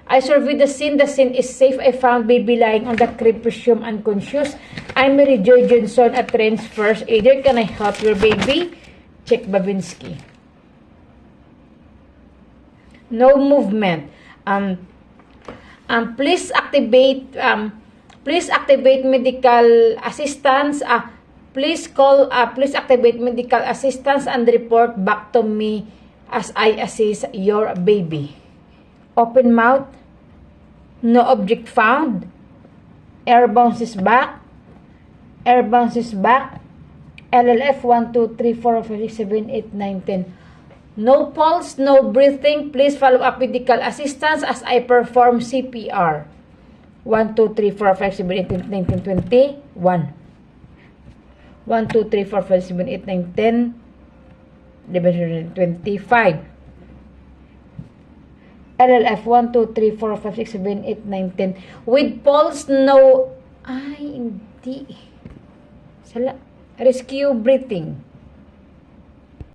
I surveyed the scene. The scene is safe. I found baby lying on the crib, presumed unconscious. I'm Mary Joy Johnson, a trained first aider. Can I help your baby? Check Babinski. No movement. Please activate medical assistance. Please activate medical assistance and report back to me as I assist your baby. Open mouth. No object found. Air bounces back. Air bounces back. LLF 1, 2, 3, 4, 5, 6, 7, 8, 9, 10. No pulse, no breathing. Please follow up medical assistance as I perform CPR. 1, 2, 3, 4, 5, 7, 8, 9, 10, 20. 1. 1, 2, 3, 4, 5, 7, 8, 9, 10. 11, 25. LLF 1, 2, 3, 4, 5, 6, 7, 8, 9, 10. With pulse, no. Ay, hindi. Rescue breathing.